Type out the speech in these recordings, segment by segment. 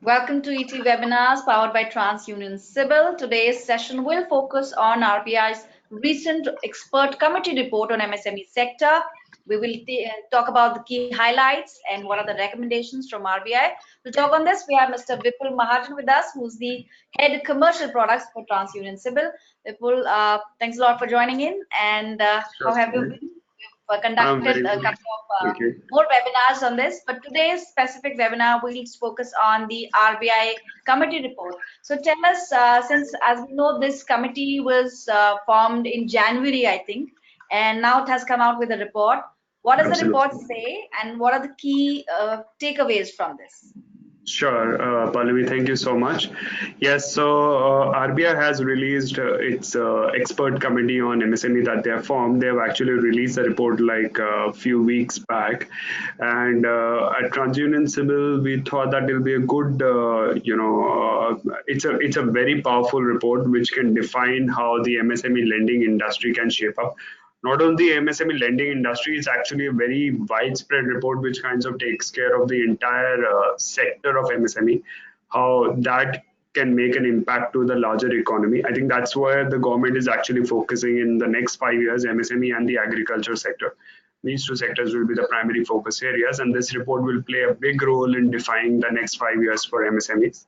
Welcome to ET Webinars powered by TransUnion Civil. Today's session will focus on RBI's recent expert committee report on MSME sector. We will talk about the key highlights and what are the recommendations from RBI. To talk on this, we have Mr. Vipul Mahajan with us, who's the head commercial products for TransUnion Civil. Vipul, thanks a lot for joining in. And how have you been? We've conducted a couple of more webinars on this, but today's specific webinar will focus on the RBI committee report. So tell us, since as we know, this committee was formed in January, I think, and now it has come out with a report. What does the report say, and what are the key takeaways from this? Sure, Pallavi, thank you so much. Yes, so RBI has released its expert committee on MSME that they have formed. They have actually released the report like a few weeks back, and at TransUnion Civil, we thought that it will be a good, it's a very powerful report which can define how the MSME lending industry can shape up. Not only the MSME lending industry, it's actually a very widespread report which kind of takes care of the entire sector of MSME, how that can make an impact to the larger economy. I think that's where the government is actually focusing in the next 5 years, MSME and the agriculture sector. These two sectors will be the primary focus areas, and this report will play a big role in defining the next 5 years for MSMEs.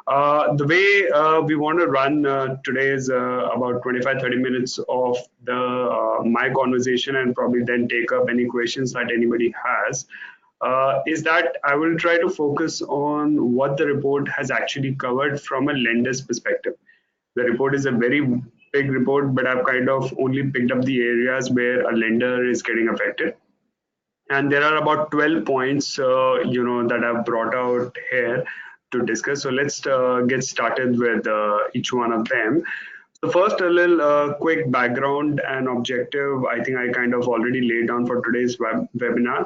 The way we want to run today is about 25-30 minutes of my conversation, and probably then take up any questions that anybody has. Is that I will try to focus on what the report has actually covered from a lender's perspective. The report is a very big report, but I've kind of only picked up the areas where a lender is getting affected. And there are about 12 points, that I've brought out here to discuss. So let's get started with each one of them. So first, a little quick background and objective. I think I kind of already laid down for today's webinar.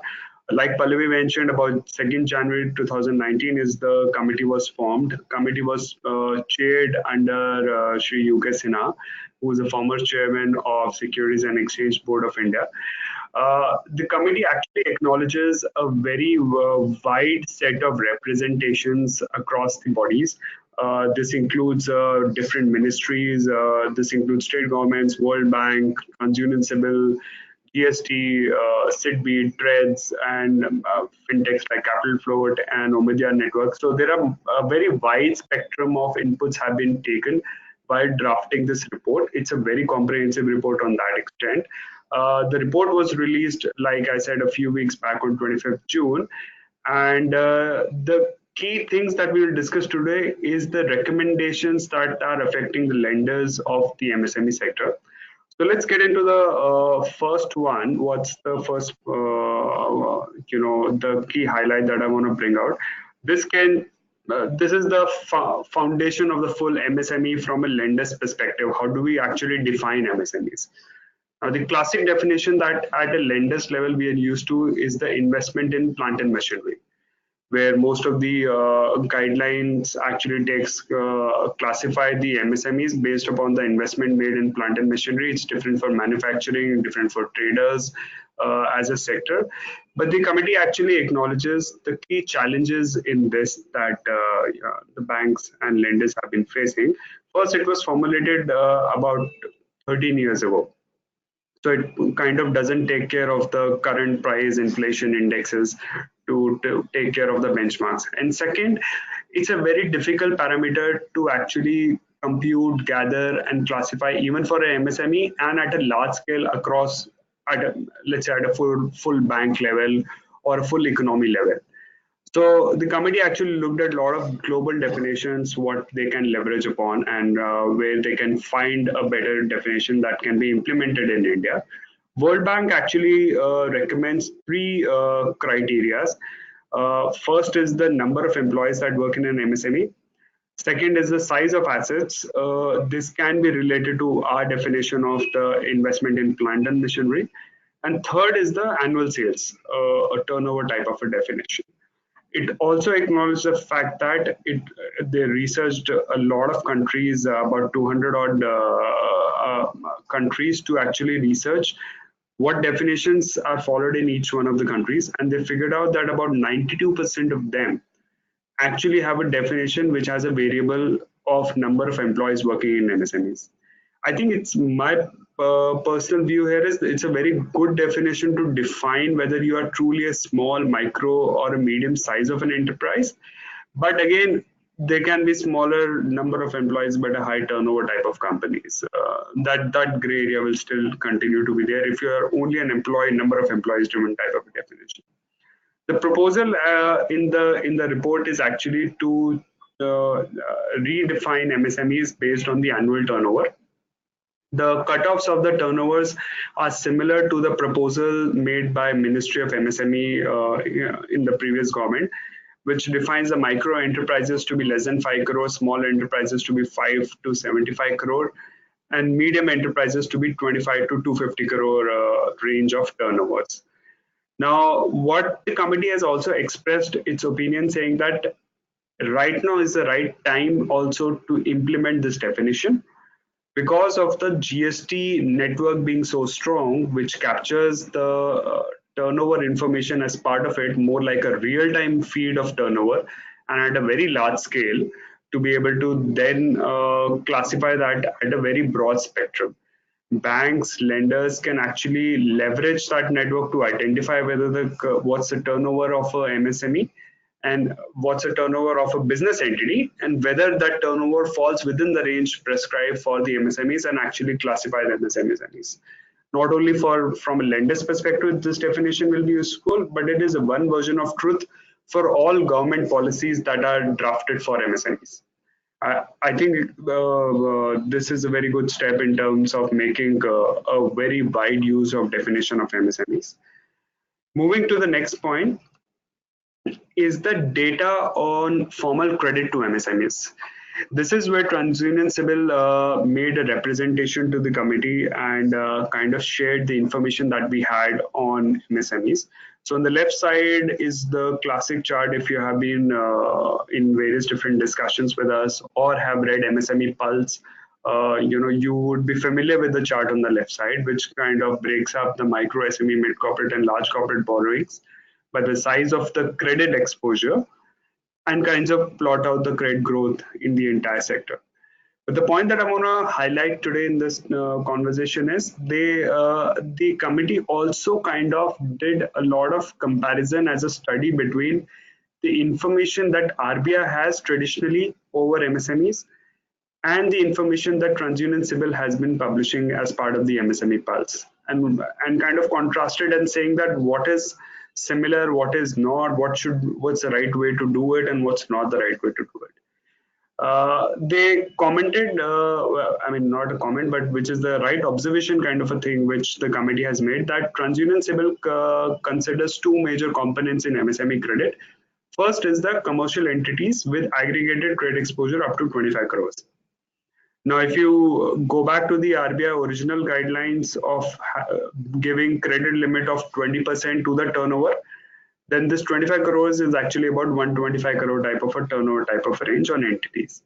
Like Pallavi mentioned, about 2nd January 2019 is the committee was formed. Committee was chaired under Shri UK Sinha, who is the former chairman of Securities and Exchange Board of India. The committee actually acknowledges a very wide set of representations across the bodies. This includes different ministries. This includes state governments, World Bank, TransUnion Civil, GST, SIDBI, TREDS, and fintechs like Capital Float and Omidyar Network. So there are a very wide spectrum of inputs have been taken while drafting this report. It's a very comprehensive report on that extent. The report was released, like I said, a few weeks back on 25th June. And the key things that we will discuss today is the recommendations that are affecting the lenders of the MSME sector. So let's get into the first one. What's the first, the key highlight that I want to bring out? This is the foundation of the full MSME from a lender's perspective. How do we actually define MSMEs? Now, the classic definition that at a lender's level we are used to is the investment in plant and machinery, where most of the guidelines actually classify the MSMEs based upon the investment made in plant and machinery. It's different for manufacturing, different for traders as a sector. But the committee actually acknowledges the key challenges in this that the banks and lenders have been facing. First, it was formulated about 13 years ago. So it kind of doesn't take care of the current price inflation indexes to take care of the benchmarks. And second, it's a very difficult parameter to actually compute, gather, and classify even for an MSME and at a large scale across, let's say at a full bank level or a full economy level. So the committee actually looked at a lot of global definitions, what they can leverage upon, and where they can find a better definition that can be implemented in India. World Bank actually recommends 3 criteria. First is the number of employees that work in an MSME. Second is the size of assets. This can be related to our definition of the investment in plant and machinery. And third is the annual sales, a turnover type of a definition. It also acknowledged the fact that they researched a lot of countries, about 200 odd countries, to actually research what definitions are followed in each one of the countries. And they figured out that about 92% of them actually have a definition which has a variable of number of employees working in MSMEs. I think it's my personal view here is it's a very good definition to define whether you are truly a small, micro, or a medium size of an enterprise. But again, there can be smaller number of employees but a high turnover type of companies. That gray area will still continue to be there if you are only an employee number of employees driven type of a definition. The proposal in the report is actually to redefine MSMEs based on the annual turnover. The cutoffs of the turnovers are similar to the proposal made by Ministry of MSME in the previous government, which defines the micro enterprises to be less than 5 crore, small enterprises to be 5 to 75 crore, and medium enterprises to be 25 to 250 crore range of turnovers. Now, what the committee has also expressed its opinion saying that right now is the right time also to implement this definition because of the GST network being so strong, which captures the turnover information as part of it, more like a real-time feed of turnover and at a very large scale to be able to then classify that at a very broad spectrum. Banks, lenders can actually leverage that network to identify whether what's the turnover of a MSME and what's the turnover of a business entity and whether that turnover falls within the range prescribed for the MSMEs and actually classify them as MSMEs. Not only from a lender's perspective, this definition will be useful, but it is one version of truth for all government policies that are drafted for MSMEs. I think this is a very good step in terms of making a very wide use of definition of MSMEs. Moving to the next point is the data on formal credit to MSMEs. This is where TransUnion Civil made a representation to the committee and kind of shared the information that we had on MSMEs. So on the left side is the classic chart if you have been in various different discussions with us or have read MSME Pulse. You would be familiar with the chart on the left side, which kind of breaks up the micro SME, mid corporate, and large corporate borrowings by the size of the credit exposure and kinds of plot out the credit growth in the entire sector. But the point that I want to highlight today in this conversation is the committee also kind of did a lot of comparison as a study between the information that RBI has traditionally over MSMEs and the information that TransUnion Civil has been publishing as part of the MSME Pulse and kind of contrasted and saying that what is similar, what is not, what's the right way to do it and what's not the right way to do it. They commented, not a comment, but which is the right observation kind of a thing, which the committee has made that TransUnion Civil considers two major components in MSME credit. First is the commercial entities with aggregated credit exposure up to 25 crores. Now, if you go back to the RBI original guidelines of giving credit limit of 20% to the turnover, then this 25 crores is actually about 125 crore type of a turnover type of a range on entities.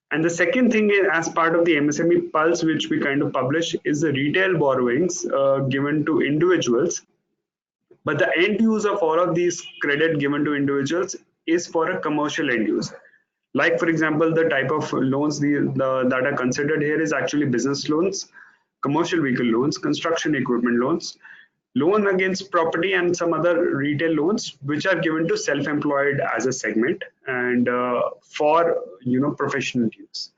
And the second thing is, as part of the MSME Pulse, which we kind of publish, is the retail borrowings given to individuals. But the end use of all of these credit given to individuals is for a commercial end use. Like, for example, the type of loans that are considered here is actually business loans, commercial vehicle loans, construction equipment loans, loan against property, and some other retail loans, which are given to self-employed as a segment and for professional use.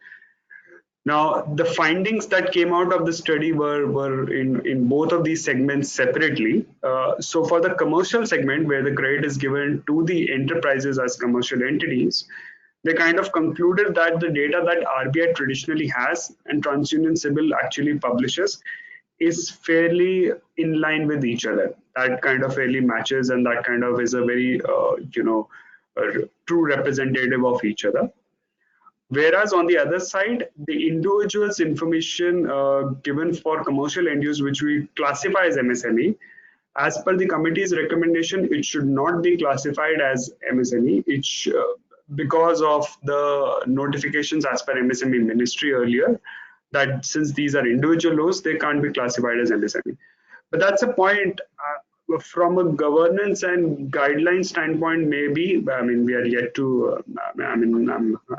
Now, the findings that came out of the study were in both of these segments separately. So for the commercial segment, where the credit is given to the enterprises as commercial entities, they kind of concluded that the data that RBI traditionally has and TransUnion Civil actually publishes is fairly in line with each other. That kind of fairly matches, and that kind of is a very true representative of each other. Whereas on the other side, the individual's information given for commercial end use, which we classify as MSME, as per the committee's recommendation, it should not be classified as MSME. Because of the notifications as per MSME ministry earlier, that since these are individual loans, they can't be classified as MSME. But that's a point from a governance and guideline standpoint, maybe, I mean, we are yet to, I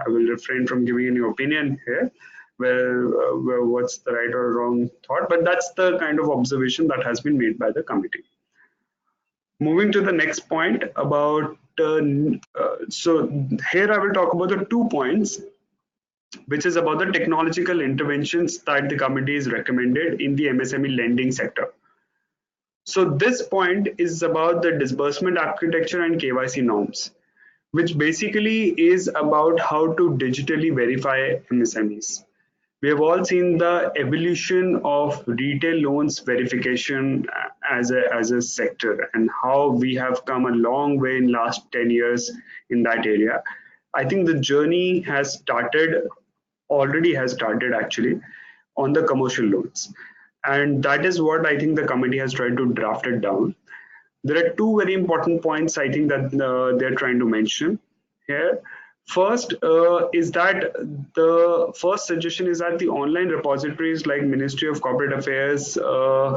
will refrain from giving any opinion here, where what's the right or wrong thought, but that's the kind of observation that has been made by the committee. Moving to the next point about, so here I will talk about the 2 points, which is about the technological interventions that the committee is recommended in the MSME lending sector. So this point is about the disbursement architecture and KYC norms, which basically is about how to digitally verify MSMEs. We have all seen the evolution of retail loans verification as a sector, and how we have come a long way in last 10 years in that area. I think the journey already has started actually on the commercial loans. And that is what I think the committee has tried to draft it down. There are two very important points I think that they're trying to mention here. First is that the first suggestion is that the online repositories like Ministry of Corporate Affairs,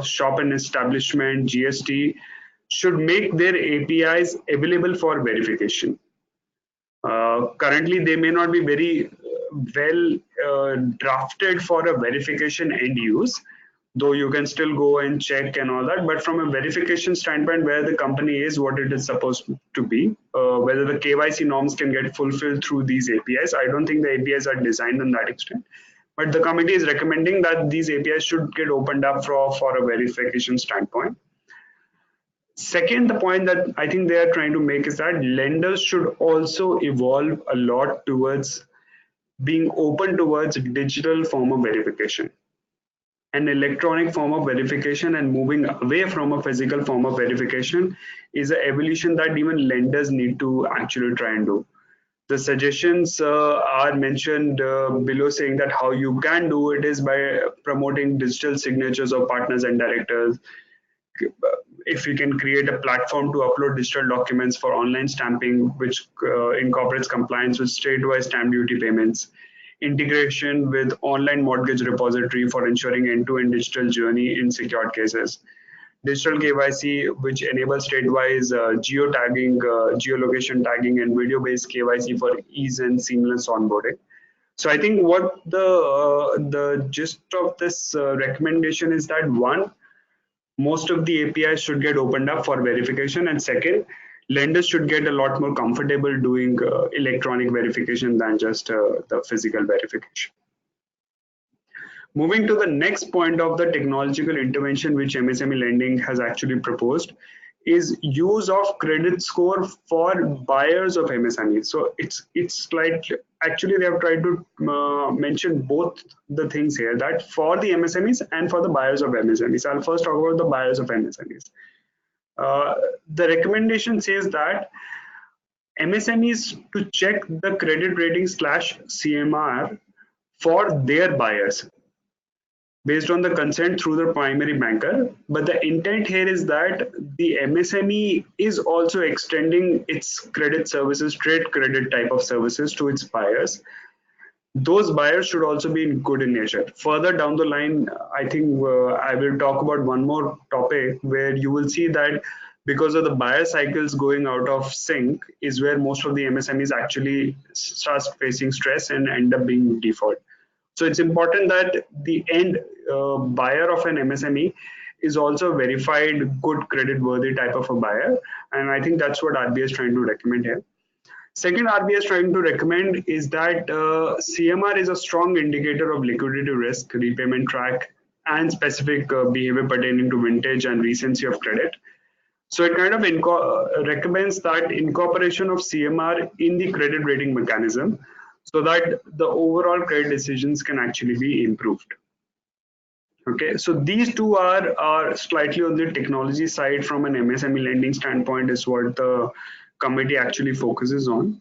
Shop and Establishment, GST should make their APIs available for verification. Currently, they may not be very well drafted for a verification end use, though you can still go and check and all that. But from a verification standpoint, where the company is, what it is supposed to be, whether the KYC norms can get fulfilled through these APIs, I don't think the APIs are designed in that extent. But the committee is recommending that these APIs should get opened up for a verification standpoint. Second, the point that I think they are trying to make is that lenders should also evolve a lot towards being open towards digital form of verification, an electronic form of verification, and moving away from a physical form of verification is an evolution that even lenders need to actually try and do. The suggestions are mentioned below, saying that how you can do it is by promoting digital signatures of partners and directors. If you can create a platform to upload digital documents for online stamping, which incorporates compliance with state-wise stamp duty payments, integration with online mortgage repository for ensuring end-to-end digital journey in secured cases, digital KYC, which enables state-wise geotagging, geolocation tagging, and video-based KYC for ease and seamless onboarding. So I think what the gist of this recommendation is that, one, most of the APIs should get opened up for verification, and second, lenders should get a lot more comfortable doing electronic verification than just the physical verification. Moving to the next point of the technological intervention which MSME lending has actually proposed is use of credit score for buyers of MSMEs. So it's like, actually they have tried to mention both the things here, that for the MSMEs and for the buyers of MSMEs. I'll first talk about the buyers of MSMEs. The recommendation says that MSMEs to check the credit rating / CMR for their buyers based on the consent through the primary banker. But the intent here is that the MSME is also extending its credit services, trade credit type of services to its buyers. Those buyers should also be good in nature. Further down the line, I think I will talk about one more topic where you will see that because of the buyer cycles going out of sync is where most of the MSMEs actually start facing stress and end up being default. So it's important that the end buyer of an MSME is also a verified, good credit worthy type of a buyer. And I think that's what RBI is trying to recommend here. Second, RBI is trying to recommend is that CMR is a strong indicator of liquidity risk, repayment track, and specific behavior pertaining to vintage and recency of credit. So it kind of recommends that incorporation of CMR in the credit rating mechanism so that the overall credit decisions can actually be improved. Okay, so these two are slightly on the technology side from an MSME lending standpoint is what the committee actually focuses on.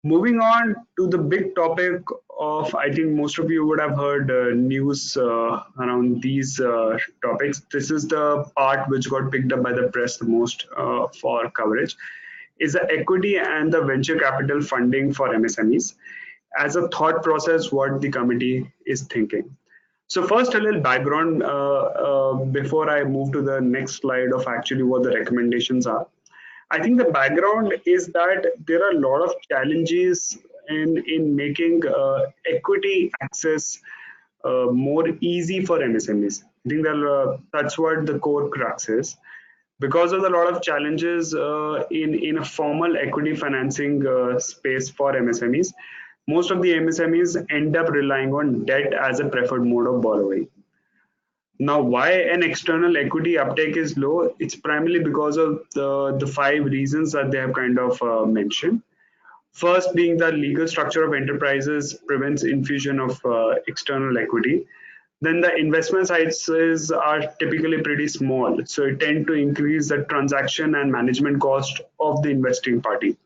Moving on to the big topic of, I think most of you would have heard news around these topics. This is the part which got picked up by the press the most for coverage, is the equity and the venture capital funding for MSMEs as a thought process what the committee is thinking. So first, a little background before I move to the next slide of actually what the recommendations are. I think the background is that there are a lot of challenges in making equity access more easy for MSMEs. I think that that's what the core crux is. Because of a lot of challenges in a formal equity financing space for MSMEs, most of the MSMEs end up relying on debt as a preferred mode of borrowing. Now, why an external equity uptake is low? It's primarily because of the five reasons that they have kind of mentioned. First, being the legal structure of enterprises prevents infusion of external equity. Then the investment sizes are typically pretty small, so it tend to increase the transaction and management cost of the investing party.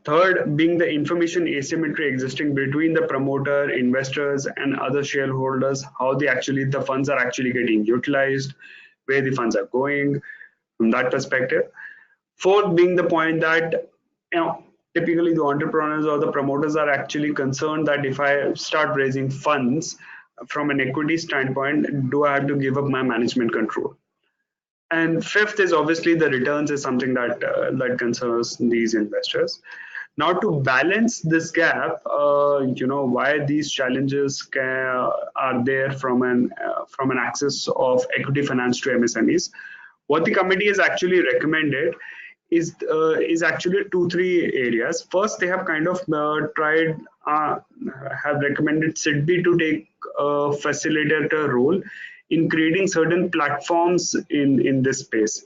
Third, being the information asymmetry existing between the promoter, investors, and other shareholders, how the funds are actually getting utilized, where the funds are going from that perspective. Fourth, being the point that typically the entrepreneurs or the promoters are actually concerned that if I start raising funds from an equity standpoint, do I have to give up my management control? And fifth is obviously the returns is something that concerns these investors. Now, to balance this gap, why these challenges are there from an access of equity finance to MSMEs. What the committee has actually recommended is actually three areas. First, they have kind of have recommended SIDBI to take a facilitator role in creating certain platforms in this space.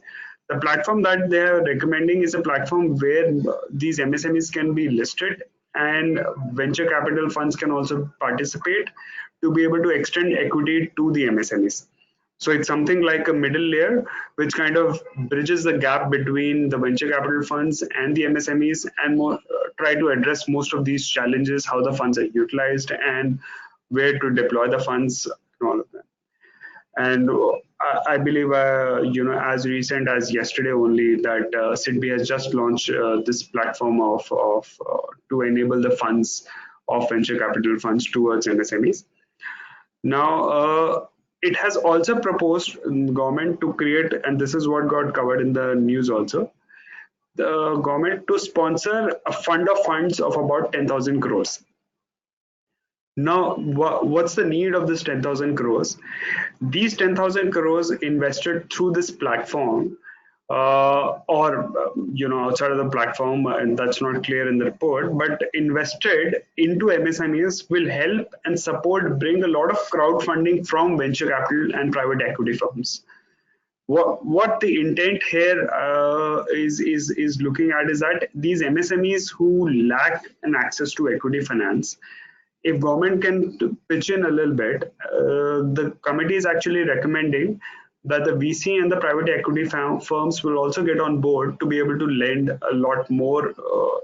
The platform that they are recommending is a platform where these MSMEs can be listed and venture capital funds can also participate to be able to extend equity to the MSMEs. So it's something like a middle layer, which kind of bridges the gap between the venture capital funds and the MSMEs and try to address most of these challenges, how the funds are utilized and where to deploy the funds and all of that. And I believe, as recent as yesterday only, that SIDBI has just launched this platform to enable the funds of venture capital funds towards MSMEs. Now, it has also proposed government to create, and this is what got covered in the news also, the government to sponsor a fund of funds of about 10,000 crores. Now, what's the need of this 10,000 crores? These 10,000 crores invested through this platform outside of the platform, and that's not clear in the report, but invested into MSMEs will help and support bring a lot of crowdfunding from venture capital and private equity firms. What the intent here is looking at is that these MSMEs who lack an access to equity finance, if government can pitch in a little bit, the committee is actually recommending that the VC and the private equity firms will also get on board to be able to lend a lot more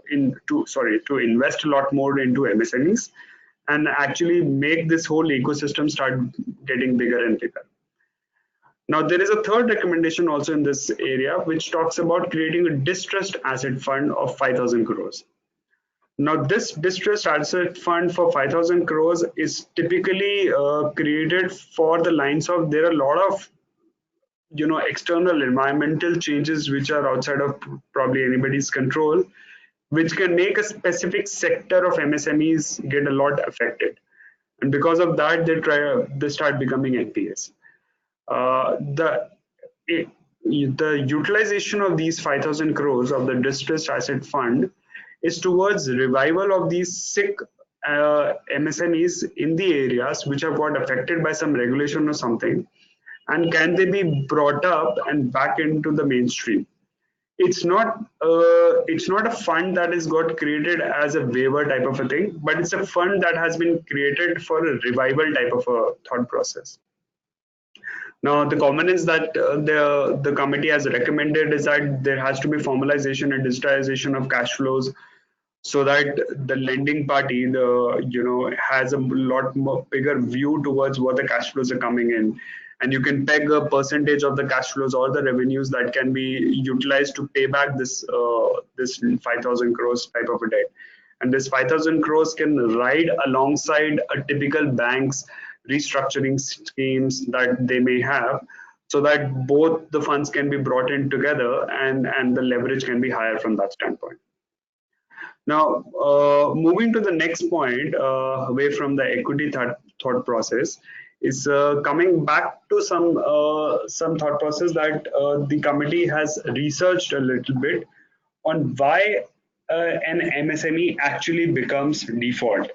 to invest a lot more into MSMEs and actually make this whole ecosystem start getting bigger and bigger. Now, there is a third recommendation also in this area, which talks about creating a distressed asset fund of 5,000 crores. Now, this distressed asset fund for 5,000 crores is typically created for the lines of there are a lot of external environmental changes which are outside of probably anybody's control, which can make a specific sector of MSMEs get a lot affected, and because of that, they start becoming NPAs. The utilization of these 5,000 crores of the distressed asset fund is towards revival of these sick MSMEs in the areas which have got affected by some regulation or something, and can they be brought up and back into the mainstream. It's not a fund that is got created as a waiver type of a thing, but it's a fund that has been created for a revival type of a thought process. Now, the components that the committee has recommended is that there has to be formalization and digitization of cash flows, so that the lending party, has a lot more bigger view towards what the cash flows are coming in, and you can peg a percentage of the cash flows or the revenues that can be utilized to pay back this 5,000 crores type of a debt. And this 5,000 crores can ride alongside a typical bank's restructuring schemes that they may have, so that both the funds can be brought in together and the leverage can be higher from that standpoint. Now, moving to the next point, away from the equity thought process, is coming back to some thought process that the committee has researched a little bit on why an MSME actually becomes default,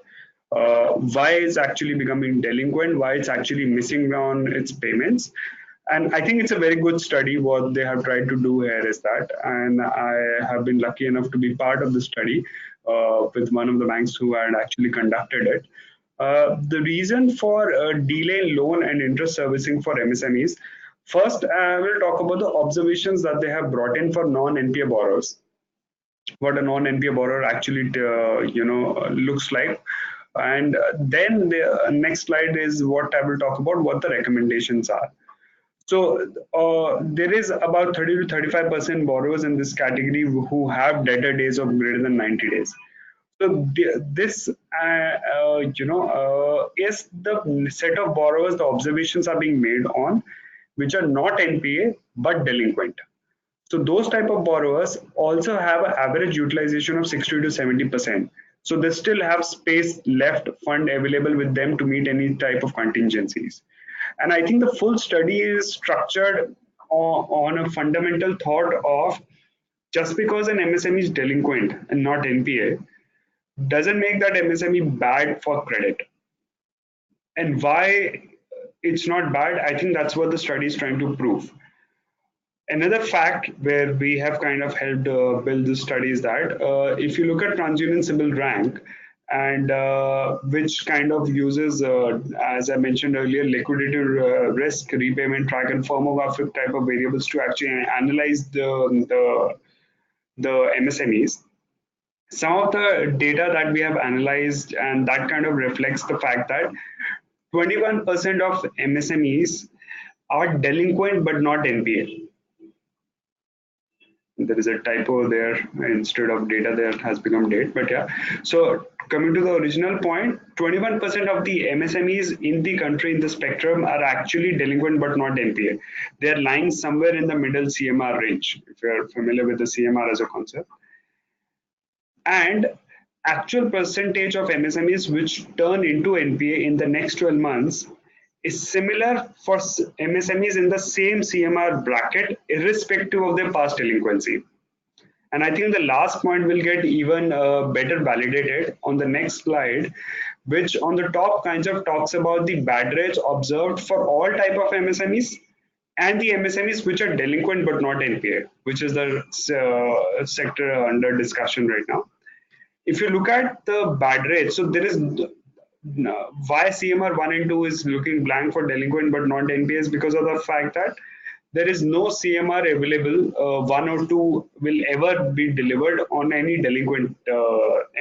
why it's actually becoming delinquent, why it's actually missing on its payments. And I think it's a very good study. What they have tried to do here is that, and I have been lucky enough to be part of the study with one of the banks who had actually conducted it. The reason for delay in loan and interest servicing for MSMEs. First, I will talk about the observations that they have brought in for non-NPA borrowers. What a non-NPA borrower actually, looks like. And then the next slide is what I will talk about, what the recommendations are. So there is about 30 to 35% borrowers in this category who have debtor days of greater than 90 days. So this, is the set of borrowers the observations are being made on, which are not NPA but delinquent. So those type of borrowers also have an average utilization of 60 to 70%. So they still have space left, fund available with them to meet any type of contingencies. And I think the full study is structured on a fundamental thought of just because an MSME is delinquent and not NPA doesn't make that MSME bad for credit. And why it's not bad, I think that's what the study is trying to prove. Another fact where we have kind of helped build this study is that if you look at TransUnion CIBIL rank, and which kind of uses, as I mentioned earlier, liquidity risk, repayment track, and firmographic type of variables to actually analyze the MSMEs. Some of the data that we have analyzed, and that kind of reflects the fact that 21% of MSMEs are delinquent but not NPA. There is a typo there, instead of data there has become date, but yeah. So coming to the original point, 21% of the MSMEs in the country in the spectrum are actually delinquent but not NPA. They're lying somewhere in the middle CMR range, if you're familiar with the CMR as a concept. And actual percentage of MSMEs which turn into NPA in the next 12 months is similar for MSMEs in the same CMR bracket, irrespective of their past delinquency. And I think the last point will get even better validated on the next slide, which on the top kinds of talks about the bad rates observed for all type of MSMEs and the MSMEs which are delinquent but not NPA, which is the sector under discussion right now. If you look at the bad rates, so there is why CMR 1 and 2 is looking blank for delinquent but not NPAs, because of the fact that there is no CMR available, 1 or 2 will ever be delivered on any delinquent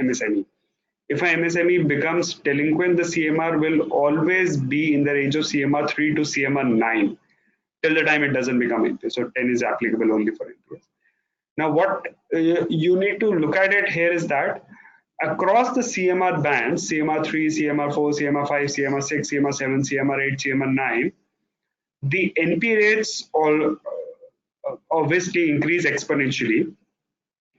MSME. If an MSME becomes delinquent, the CMR will always be in the range of CMR 3 to CMR 9 till the time it doesn't become NPA. So 10 is applicable only for NPAs. Now what you need to look at it here is that across the CMR bands, CMR 3, CMR 4, CMR 5, CMR 6, CMR 7, CMR 8, CMR 9, the NP rates all obviously increase exponentially,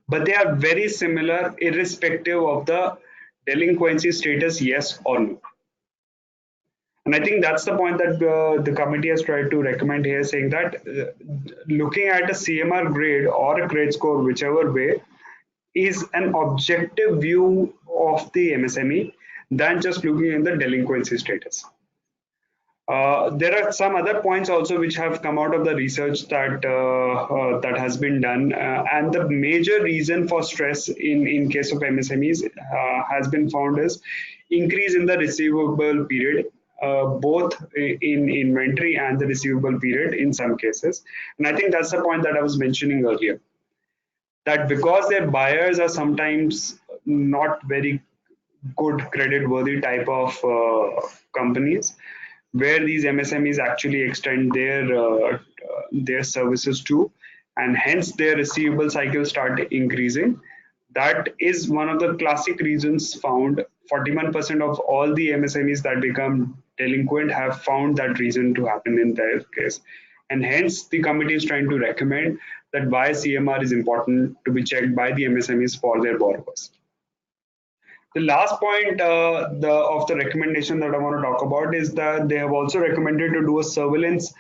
but they are very similar irrespective of the delinquency status, yes or no. And I think that's the point that the committee has tried to recommend here, saying that looking at a CMR grade or a credit score, whichever way, is an objective view of the MSME than just looking at the delinquency status. There are some other points also which have come out of the research that that has been done, and the major reason for stress in case of MSMEs has been found is increase in the receivable period, both in inventory and the receivable period in some cases. And I think that's the point that I was mentioning earlier, that because their buyers are sometimes not very good credit worthy type of companies, where these MSMEs actually extend their services to, and hence their receivable cycles start increasing. That is one of the classic reasons found. 41% of all the MSMEs that become delinquent have found that reason to happen in their case. And hence, the committee is trying to recommend that why CMR is important to be checked by the MSMEs for their borrowers. The last point of the recommendation that I want to talk about is that they have also recommended to do a surveillance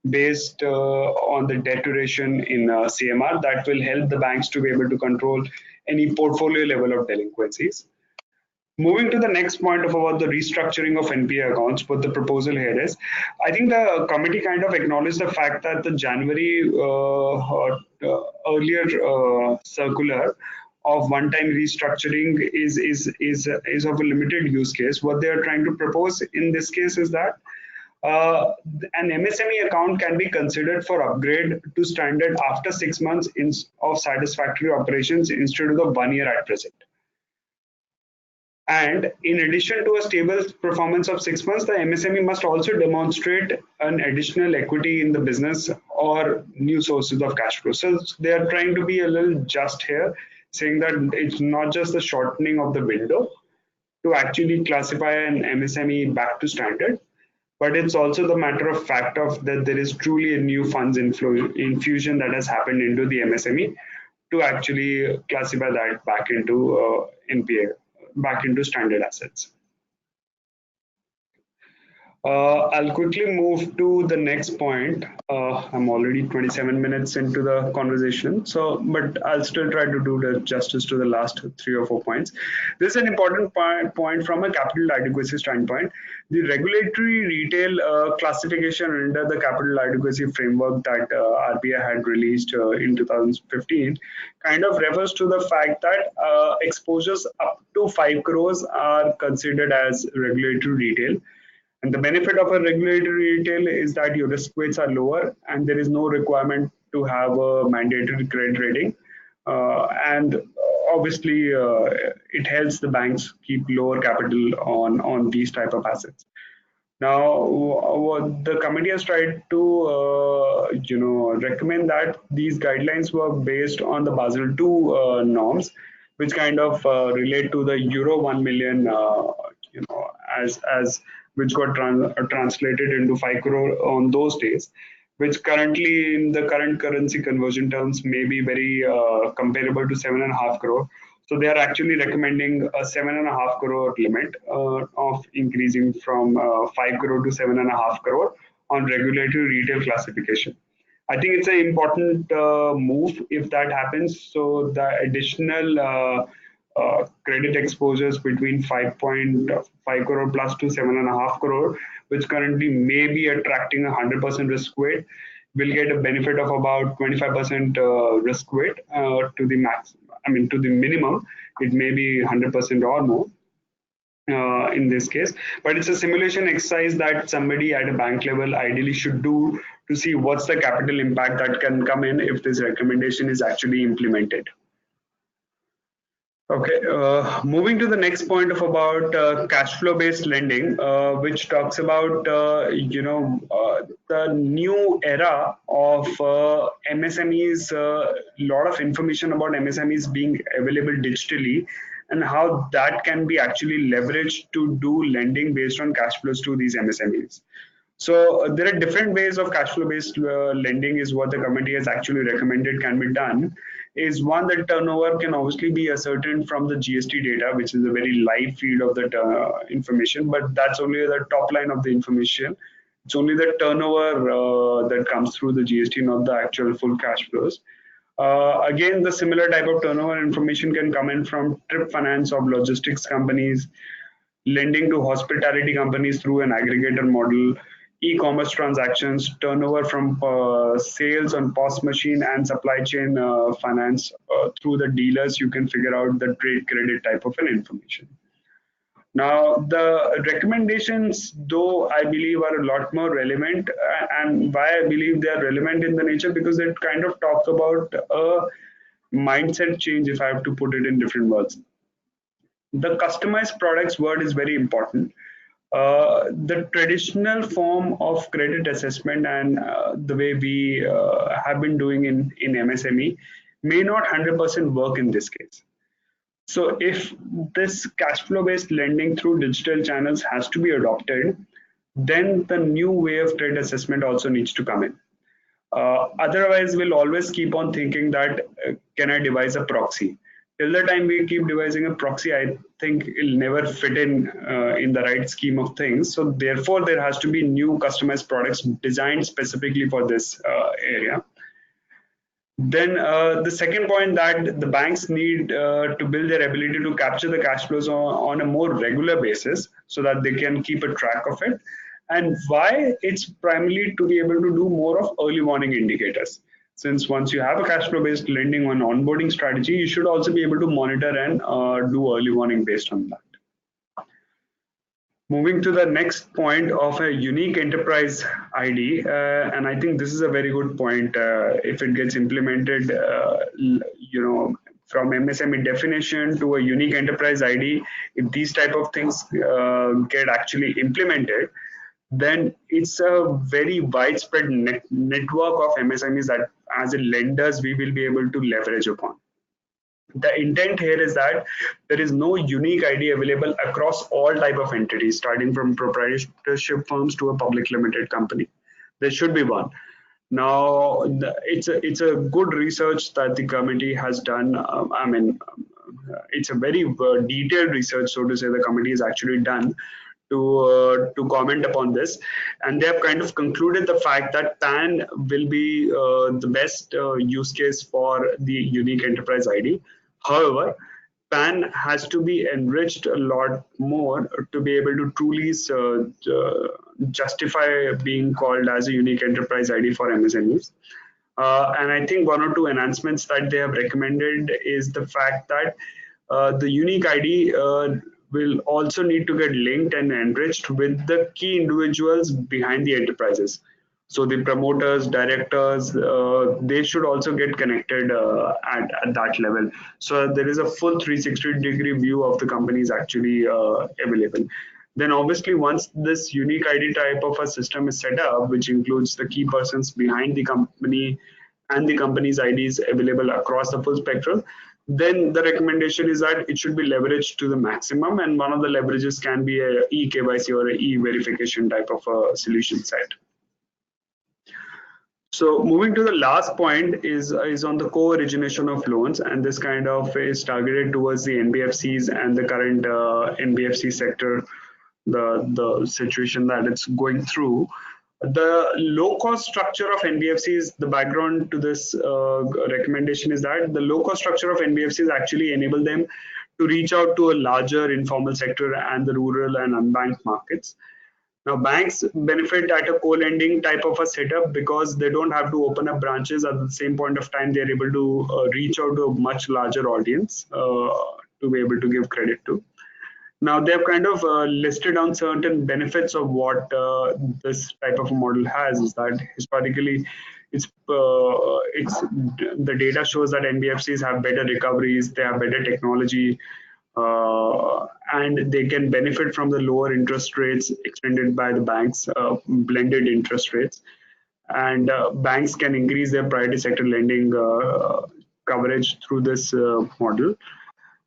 based on the debt duration in CMR that will help the banks to be able to control any portfolio level of delinquencies. Moving to the next point of about the restructuring of NPA accounts, what the proposal here is, I think the committee kind of acknowledged the fact that the January earlier circular of one-time restructuring is of a limited use case. What they are trying to propose in this case is that an MSME account can be considered for upgrade to standard after 6 months of satisfactory operations instead of the 1 year at present. And in addition to a stable performance of 6 months, the MSME must also demonstrate an additional equity in the business or new sources of cash flow. So they are trying to be a little just here, saying that it's not just the shortening of the window to actually classify an MSME back to standard, but it's also the matter of fact of that there is truly a new funds infusion that has happened into the MSME to actually classify that back into NPA, back into standard assets. I'll quickly move to the next point. I'm already 27 minutes into the conversation, but I'll still try to do the justice to the last 3 or 4 points. This is an important point from a capital adequacy standpoint. The regulatory retail classification under the capital adequacy framework that RBI had released in 2015 kind of refers to the fact that exposures up to 5 crores are considered as regulatory retail. And the benefit of a regulatory retail is that your risk weights are lower and there is no requirement to have a mandatory credit rating. And obviously, it helps the banks keep lower capital on these type of assets. Now, what the committee has tried to recommend that these guidelines were based on the Basel II norms, which kind of relate to the Euro 1 million, as which got translated into 5 crore on those days, which currently in the current currency conversion terms may be very comparable to 7.5 crore. So they are actually recommending a 7.5 crore limit of increasing from 5 crore to 7.5 crore on regulatory retail classification. I think it's an important move if that happens. So the additional credit exposures between 5.5 crore plus to 7.5 crore, which currently may be attracting 100% risk weight, will get a benefit of about 25% risk weight to the max. I mean, to the minimum, it may be 100% or more in this case. But it's a simulation exercise that somebody at a bank level ideally should do to see what's the capital impact that can come in if this recommendation is actually implemented. Okay, moving to the next point of about cash flow based lending, which talks about the new era of MSMEs, a lot of information about MSMEs being available digitally, and how that can be actually leveraged to do lending based on cash flows to these MSMEs. So there are different ways of cash flow based lending is what the committee has actually recommended can be done. Is one that turnover can obviously be ascertained from the GST data, which is a very live feed of that information, but that's only the top line of the information. It's only the turnover that comes through the GST, not the actual full cash flows. Again, the similar type of turnover information can come in from trip finance of logistics companies, lending to hospitality companies through an aggregator model, e-commerce transactions, turnover from sales on POS machine and supply chain finance through the dealers. You can figure out the trade credit type of an information. Now, the recommendations, though, I believe are a lot more relevant, and why I believe they are relevant in the nature, because it kind of talks about a mindset change, if I have to put it in different words. The customized products word is very important. The traditional form of credit assessment and the way we have been doing in MSME may not 100% work in this case. So if this cash flow based lending through digital channels has to be adopted, then the new way of trade assessment also needs to come in. Otherwise, we'll always keep on thinking that can I devise a proxy? Till the time we keep devising a proxy, I think it'll never fit in the right scheme of things. So therefore, there has to be new customized products designed specifically for this area. Then the second point that the banks need to build their ability to capture the cash flows on a more regular basis so that they can keep a track of it. And why? It's primarily to be able to do more of early warning indicators. Since once you have a cash flow based lending on onboarding strategy, you should also be able to monitor and do early warning based on that. Moving to the next point of a unique enterprise ID, and I think this is a very good point. If it gets implemented, from MSME definition to a unique enterprise ID, if these type of things get actually implemented, then it's a very widespread network of MSMEs that as a lenders we will be able to leverage upon. The intent here is that there is no unique ID available across all type of entities, starting from proprietorship firms to a public limited company. There should be one. Now, it's a good research that the committee has done. It's a very detailed research, so to say, the committee has actually done to comment upon this, and they have kind of concluded the fact that PAN will be the best use case for the unique enterprise ID. However, PAN has to be enriched a lot more to be able to truly justify being called as a unique enterprise ID for MSMEs. And I think one or two enhancements that they have recommended is the fact that the unique ID will also need to get linked and enriched with the key individuals behind the enterprises. So the promoters, directors, they should also get connected at that level. So there is a full 360-degree view of the companies actually available. Then obviously once this unique ID type of a system is set up, which includes the key persons behind the company and the company's IDs available across the full spectrum, then the recommendation is that it should be leveraged to the maximum, and one of the leverages can be a e-KYC or a e-verification type of a solution set. So moving to the last point is on the co-origination of loans, and this kind of is targeted towards the NBFCs and the current NBFC sector, the situation that it's going through. The low-cost structure of NBFCs, the background to this recommendation is that the low-cost structure of NBFCs actually enable them to reach out to a larger informal sector and the rural and unbanked markets. Now, banks benefit at a co-lending type of a setup because they don't have to open up branches at the same point of time. They're able to reach out to a much larger audience to be able to give credit to. Now, they've kind of listed down certain benefits of what this type of a model has. Is that historically, the data shows that NBFCs have better recoveries, they have better technology, and they can benefit from the lower interest rates extended by the banks, blended interest rates. And banks can increase their priority sector lending coverage through this model.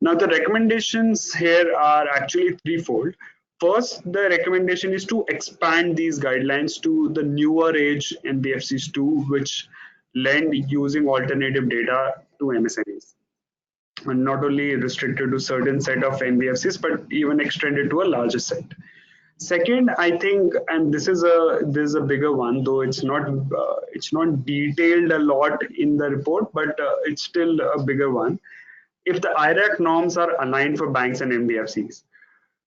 Now, the recommendations here are actually threefold. First, the recommendation is to expand these guidelines to the newer age NBFCs too, which lend using alternative data to MSMEs. And not only restricted to certain set of NBFCs, but even extended to a larger set. Second, I think, and this is a bigger one, though it's not detailed a lot in the report, but it's still a bigger one. If the IRAC norms are aligned for banks and NBFCs,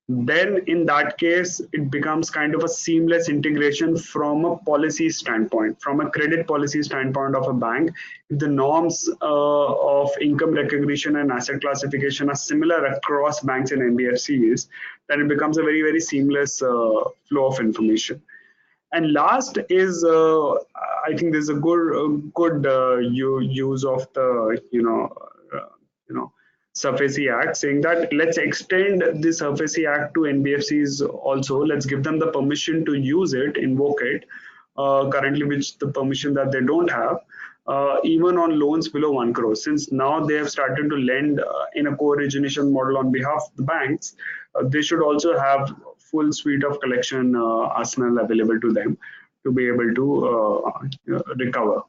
then in that case, it becomes kind of a seamless integration from a policy standpoint, from a credit policy standpoint of a bank. If the norms of income recognition and asset classification are similar across banks and NBFCs, then it becomes a very, very seamless flow of information. And last is, I think there's a good use of the, SURFACE Act, saying that let's extend the SURFACE Act to NBFCs also. Let's give them the permission to use it, invoke it, currently which the permission that they don't have, even on loans below 1 crore. Since now they have started to lend in a co-origination model on behalf of the banks, they should also have full suite of collection arsenal available to them to be able to recover.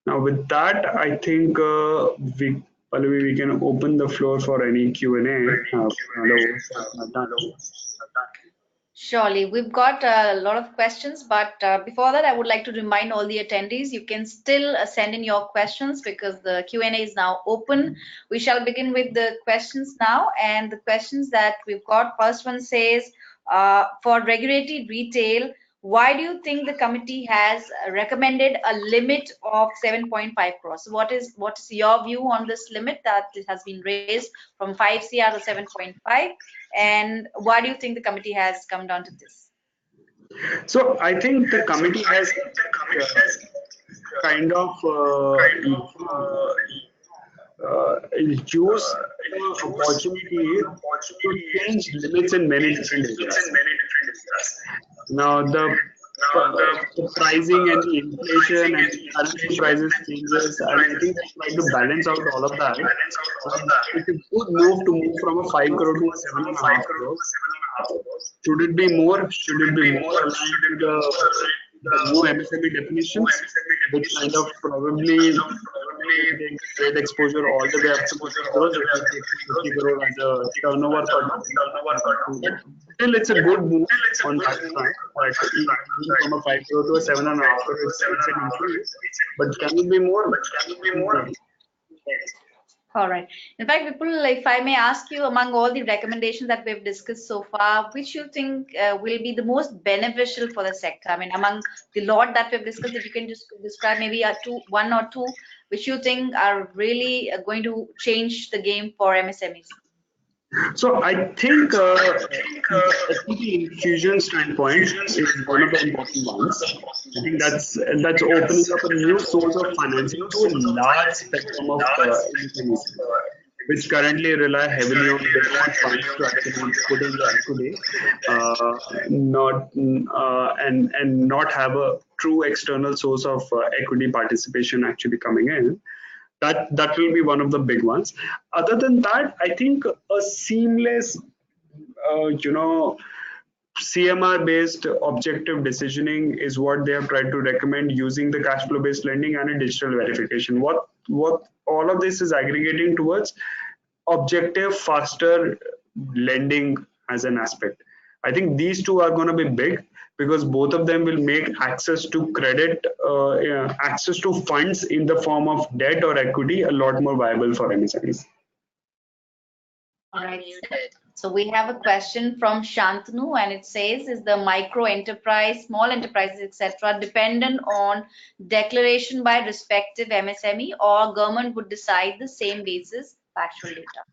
Now, with that, I think Pallavi, we can open the floor for any Q&A. Surely, we've got a lot of questions, but before that, I would like to remind all the attendees you can still send in your questions because the Q&A is now open. We shall begin with the questions now, and the questions that we've got. First one says, for regulated retail, why do you think the committee has recommended a limit of 7.5 crores? So what's your view on this limit that has been raised from 5 CR to 7.5? And why do you think the committee has come down to this? So I think the committee has kind of use the opportunity to change limits in many different areas. Now the pricing and the inflation and the currency prices changes, and I think they try to balance out all of that. It's a good move to move from a 5 crore to a 7.5 crore. Should it be more? Should it be more aligned to the new MSME definitions, which kind of probably trade exposure all the way up to 50 crores, which is 50 crore as a turnover per month. Still, it's a good move on that front. But from a 5 crore to a 7.5 crore, it's an increase. But can it be more? All right. In fact, Vipul, if I may ask you, among all the recommendations that we've discussed so far, which you think will be the most beneficial for the sector? I mean, among the lot that we've discussed, if you can just describe maybe one or two, which you think are really going to change the game for MSMEs. So I think the equity infusion standpoint is one of the important ones. I think that's opening up a new source of financing to a large spectrum of MSMEs, which currently rely heavily on their own funds to actually put in the equity, and not have a true external source of equity participation actually coming in. That will be one of the big ones. Other than that, I think a seamless, CMR based objective decisioning is what they have tried to recommend, using the cash flow based lending and a digital verification. What all of this is aggregating towards objective, faster lending as an aspect. I think these two are going to be big because both of them will make access to credit, access to funds in the form of debt or equity a lot more viable for MSMEs. All right. So we have a question from Shantanu, and it says, is the micro enterprise, small enterprises, etc., dependent on declaration by respective MSME, or government would decide the same basis factual data?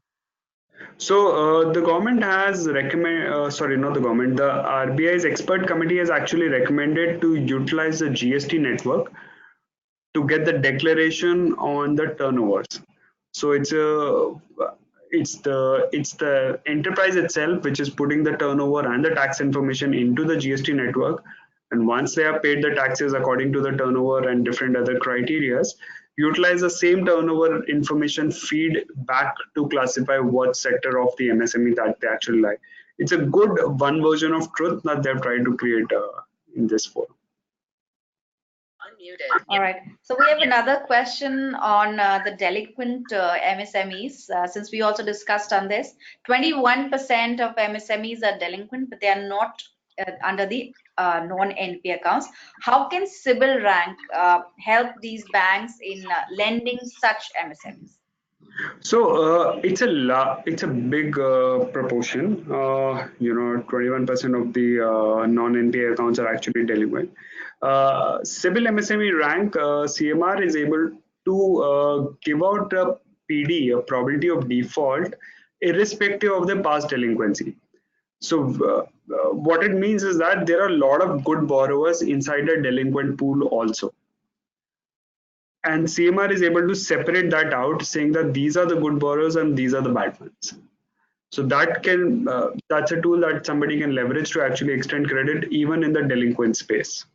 So the government has not the government, the RBI's expert committee has actually recommended to utilize the GST network to get the declaration on the turnovers. So it's the enterprise itself which is putting the turnover and the tax information into the GST network. And once they have paid the taxes according to the turnover and different other criterias, utilize the same turnover information feed back to classify what sector of the MSME that they actually like. It's a good one version of truth that they've tried to create in this forum. All right. So we have another question on the delinquent MSMEs. Since we also discussed on this, 21% of MSMEs are delinquent, but they are not under the non-NP accounts. How can CIBIL rank help these banks in lending such MSMEs? So it's a big proportion. 21% of the non-NPA accounts are actually delinquent. CIBIL MSME rank, CMR is able to give out a PD, a probability of default, irrespective of the past delinquency. So what it means is that there are a lot of good borrowers inside a delinquent pool also. And CMR is able to separate that out, saying that these are the good borrowers and these are the bad ones. So that's a tool that somebody can leverage to actually extend credit even in the delinquent space.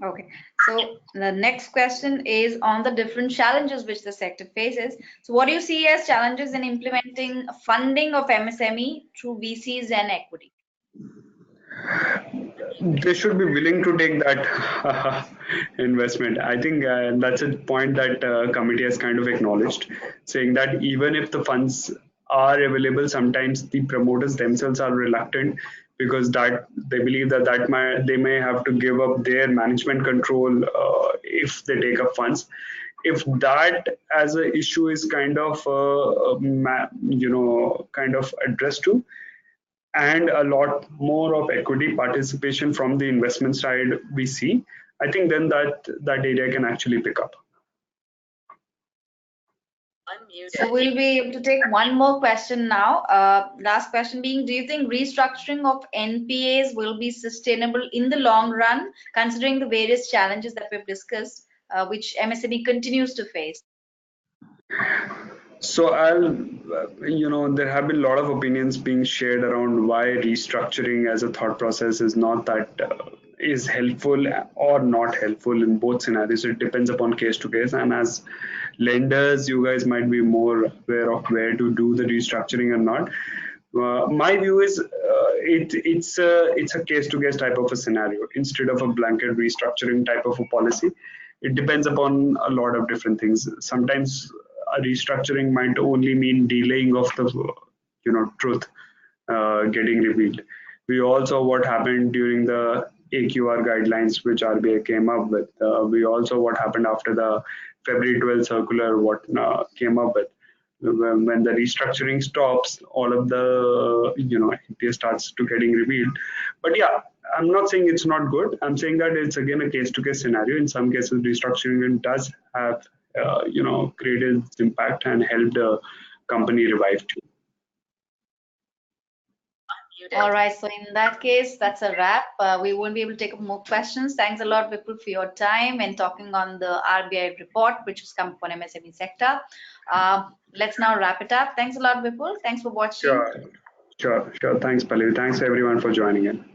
Okay, so the next question is on the different challenges which the sector faces. So what do you see as challenges in implementing funding of MSME through VCs and equity? They should be willing to take that investment. I think that's a point that committee has kind of acknowledged, saying that even if the funds are available, sometimes the promoters themselves are reluctant because that they believe that they may have to give up their management control if they take up funds. If that as a issue is kind of kind of addressed to, and a lot more of equity participation from the investment side we see, I think then that area can actually pick up. So we'll be able to take one more question now. Last question being, do you think restructuring of NPAs will be sustainable in the long run, considering the various challenges that we've discussed, which MSME continues to face? So there have been a lot of opinions being shared around why restructuring as a thought process is not that is helpful or not helpful in both scenarios. It depends upon case to case, and as lenders, you guys might be more aware of where to do the restructuring or not. My view is it's a case to case type of a scenario instead of a blanket restructuring type of a policy. It depends upon a lot of different things. Sometimes a restructuring might only mean delaying of the truth getting revealed. We all saw what happened during the AQR guidelines which RBI came up with. We also what happened after the February 12th circular what came up with. When the restructuring stops, all of the NPA starts to getting revealed. But yeah, I'm not saying it's not good. I'm saying that it's again a case-to-case scenario. In some cases, restructuring does have created impact and helped the company revive too. All right, so in that case, that's a wrap. We won't be able to take up more questions. Thanks a lot, Vipul, for your time and talking on the RBI report, which has come upon MSME sector. Let's now wrap it up. Thanks a lot, Vipul. Thanks for watching. Sure. Thanks, Pallavi. Thanks everyone for joining in.